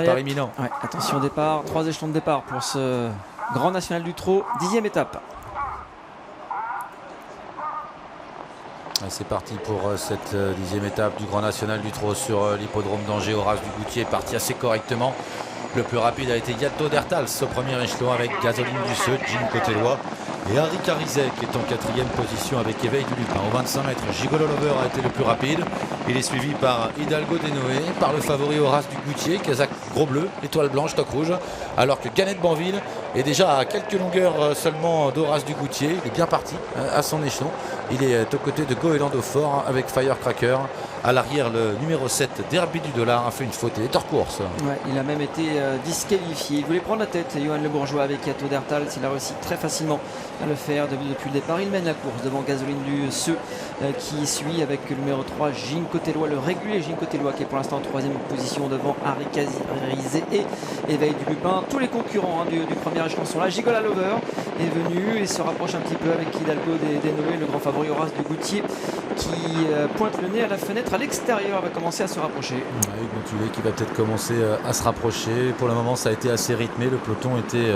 départ imminent. Ouais, attention au départ, 3 échelons de départ pour ce Grand National du Trot, 10e étape. C'est parti pour cette 10e étape du Grand National du Trot sur l'hippodrome d'Angers. Horace Dugoutier est parti assez correctement. Le plus rapide a été Yalto Dertals au premier échelon avec Gasoline Duceux, Jim Cotellois et Harry Carizet qui est en 4e position avec Éveil du Lupin. Au 25 mètres, Gigolo Lover a été le plus rapide. Il est suivi par Hidalgo Denoé, par le favori Horace Dugoutier, Kazakh Gros Bleu, Étoile Blanche, Toc Rouge, alors que Ganette Banville est déjà à quelques longueurs seulement d'Horace Dugoutier. Il est bien parti à son échelon. Il est aux côtés de Goéland Fort avec Firecracker. À l'arrière, le numéro 7, Derby du Dollar, a fait une faute et est hors course. Ouais, il a même été disqualifié. Il voulait prendre la tête, Johan Le Bourgeois, avec Yalto Dertals. Il a réussi très facilement à le faire depuis le départ. Il mène la course devant Gasoline du Seu qui suit avec le numéro 3, Gin Cotellois, le régulier Gin Cotellois qui est pour l'instant en 3e position devant Harry Carizet et Éveil du Lupin. Tous les concurrents du premier échelon sont là. Gigola Lover est venu et se rapproche un petit peu avec Hidalgo Denoé, le grand favori Horace Dugoutier qui pointe le nez à la fenêtre à l'extérieur, va commencer à se rapprocher. Hugo Tulé qui va peut-être commencer à se rapprocher. Pour le moment, ça a été assez rythmé. Le peloton était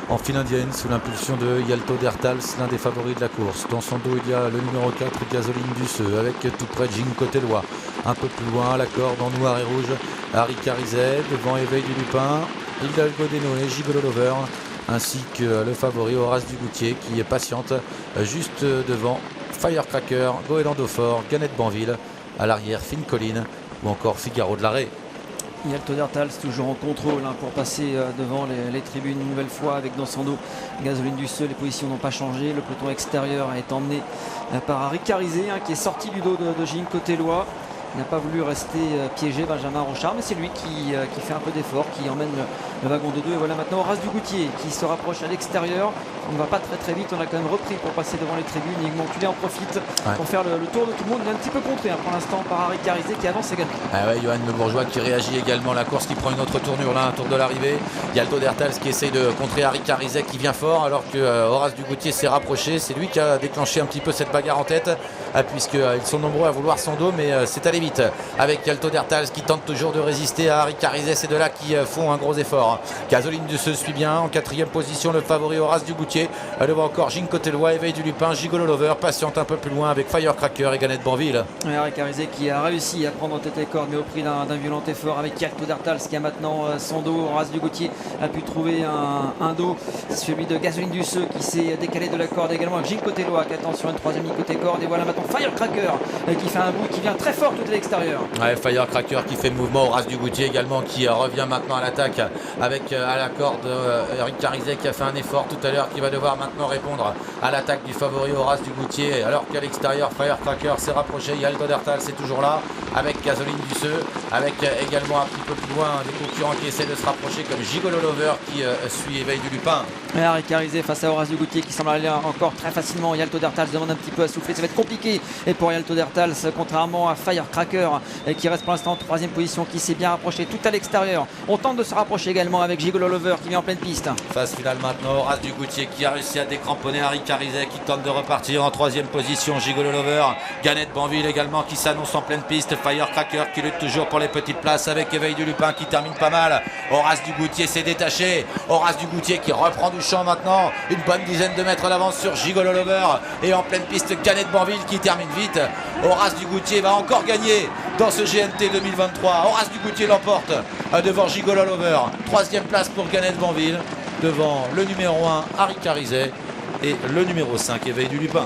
en file indienne sous l'impulsion de Yalto Dertals, l'un des favoris de la course. Dans son dos, il y a le numéro 4, Gasoline Duceux, avec tout près Jim Cotellois. Un peu plus loin, la corde en noir et rouge, Harry Carizet, devant Éveil du Lupin, Hidalgo Denoé, Gigolo Lover, ainsi que le favori Horace Dugoutier qui est patiente juste devant Firecracker, Goéland Fort, Ganette Banville, à l'arrière Fine Colline ou encore Figaro de l'Arrêt. Yalto Dertals toujours en contrôle pour passer devant les tribunes une nouvelle fois avec dans son dos Gasoline du Seu. Les positions n'ont pas changé. Le peloton extérieur est emmené par Harry Carizet qui est sorti du dos de Gilles Cotellois. Il n'a pas voulu rester piégé, Benjamin Rochard, mais c'est lui qui fait un peu d'effort, qui emmène le wagon de 2. Et voilà maintenant Horace Dugoutier qui se rapproche à l'extérieur. On ne va pas très vite, on a quand même repris pour passer devant les tribunes. Yvon Tulé en profite pour faire le tour de tout le monde. Il est un petit peu contré pour l'instant par Harry Carizet qui avance également. Johan Le Bourgeois qui réagit également. La course qui prend une autre tournure là, un tour de l'arrivée. Yalto Dertals qui essaye de contrer Harry Carizet qui vient fort alors que Horace Dugoutier s'est rapproché. C'est lui qui a déclenché un petit peu cette bagarre en tête puisqu'ils sont nombreux à vouloir son dos, mais c'est allé vite avec Yalto Dertals qui tente toujours de résister à Harry Carizet. C'est de là qui font un gros effort. Gasoline Duceux suit bien en 4e position le favori Horace Dugoutier. Devant encore Gin Cotellois, Éveil du Lupin, Gigolo Lover patiente un peu plus loin avec Firecracker et Ganette Banville. Harry Carizet qui a réussi à prendre tête et corde mais au prix d'un violent effort avec Yalto Dertals qui a maintenant son dos. Horace Dugoutier a pu trouver un dos, celui de Gasoline Duceux qui s'est décalé de la corde également avec Gin Cotellois qui attend sur une 3e ligne côté corde. Et voilà maintenant Firecracker qui fait un bout qui vient très fort tout à l'extérieur. Firecracker qui fait le mouvement. Horace Dugoutier également qui revient maintenant à l'attaque avec à la corde Harry Carizet qui a fait un effort tout à l'heure, qui va devoir maintenant répondre à l'attaque du favori Horace Dugoutier, alors qu'à l'extérieur Firecracker s'est rapproché. Yalto Dertals c'est toujours là avec Gasoline Duceux, avec également un petit peu plus loin des concurrents qui essaient de se rapprocher comme Gigolo Lover qui suit Éveil du Lupin. Harry Carizet face à Horace Dugoutier qui semble aller encore très facilement. Yalto Dertals demande un petit peu à souffler, ça va être compliqué et pour Yalto Dertals, contrairement à Firecracker qui reste pour l'instant en 3e position, qui s'est bien rapproché tout à l'extérieur. On tente de se rapprocher également avec Gigolo Lover qui vient en pleine piste. Phase finale maintenant, Horace Dugoutier qui a réussi à décramponner Harry Carizet qui tente de repartir en 3e position. Gigolo Lover, Ganette Banville également qui s'annonce en pleine piste. Firecracker qui lutte toujours pour les petites places avec Éveil du Lupin qui termine pas mal. Horace Dugoutier s'est détaché. Horace Dugoutier qui reprend du champ maintenant. Une bonne dizaine de mètres d'avance sur Gigolo Lover. Et en pleine piste, Ganette Banville qui termine vite. Horace Dugoutier va encore gagner dans ce GNT 2023. Horace Dugoutier l'emporte devant Gigolo Lover. 3e place pour Ganette Banville devant le numéro 1 Harry Carizet et le numéro 5 Éveil du Lupin.